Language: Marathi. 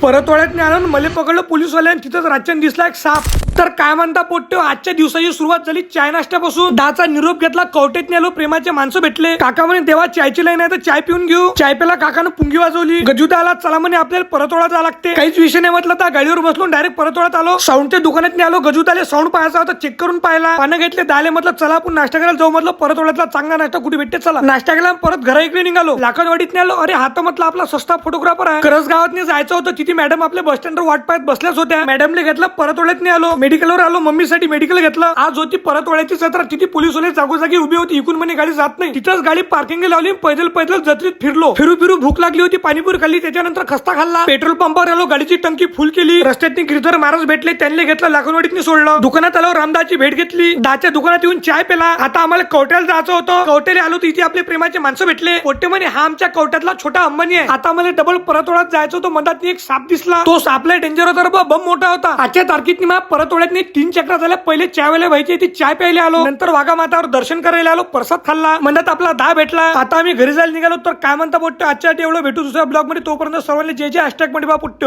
परतवाड्यात आलो मले पकडलं पोलीसवाल्यानं, तिथंच रातच्यान दिसला एक साप. तर काय म्हणता पोट्टे, आजच्या दिवसाची सुरुवात झाली चाय नाश्त्यापासून. दहाचा निरोप घेतला, कवटेत आलो, प्रेमाचे माणसं भेटले. काका म्हणे देवा चायची लाईन आहे तर चाय पिऊन घेऊ. चाय प्याला काकानं पुंगी वाजवली. गजूदा आला, चला म्हणे आपल्याला परतवाडा जावं लागते. काहीच विषय नाही म्हटलं तर गाडीवर बसलो डायरेक्ट परतवाड्यात आलो. साऊंडच्या दुकानात आलो, गजूदाले साऊंड पाहायचा होता, चेक करून पाहिला, पानं घेतले, दाले म्हटलं चला आपण नाश्ता करायला जाऊ. म्हटलं परतवाड्यातला चांगला नाश्ता कुठे भेटते, चला नाश्ता केला. परत घरा इकडे निघालो, लाकडवाडीत आलो. अरे हात म्हटलं आपला सस्ता फोटोग्राफर आहे. करस गावात जायचं होतं, तिथे मॅडम आपल्या बस स्टँडवर वाट पाहत बसल्याच होत्या. मॅडमने घेतलं, परतवाड्यात आलो, मेडिकलवर आलो, मम्मीसाठी मेडिकल घेतलं. आज होती परतवाड्याची जत्रा, तिथे पोलीसवाले जागोजागी उभी होती. इकून म्हणे गाडी जात नाही, तिथंच गाडी पार्किंग लावली. पैदल पैदल जत्रेत फिरलो, फिरू भूक लागली होती, पाणीपुरी खाल्ली, त्याच्यानंतर खस्ता खाल्ला. पेट्रोल पंपावर आलो, गाडीची टंकी फुल केली. रस्त्यात गिरधर महाराज भेटले, त्यांनी घेतलं, लाखनवाडीत सोडलं. दुकानात आलो, रामदाची भेट घेतली, दाच्या दुकानात येऊन चाय पेला. आता आम्हाला कवट्याला जायचं होतं. कवट्याला आलो, तिथे आपले प्रेमाचे माणसं भेटले. पोट्टे म्हणे हा आमच्या कवट्यातला छोटा अंबानी आहे. आता मला डबल परतवाड्यात जायचं होतं, मधात एक साप दिसला. तो सापला डेंजर होता, बम मोठा होता. आजच्या तारखेत परतवाड्यात 3 चक्रा झाल्या. पहिले चायवाल्या व्हायची, ती चाय प्यायला आलो, नंतर वाघा मातावर दर्शन करायला आलो, प्रसाद खाल्ला, मनात आपला दहा भेटला. आता आम्ही घरी जायला निघालो. तर काय म्हणता पोट्टे, आजच्या एवढं भेटू दुसऱ्या ब्लॉग मध्ये. तोपर्यंत सर्वांनी जे #मध्ये बा पोट्टे.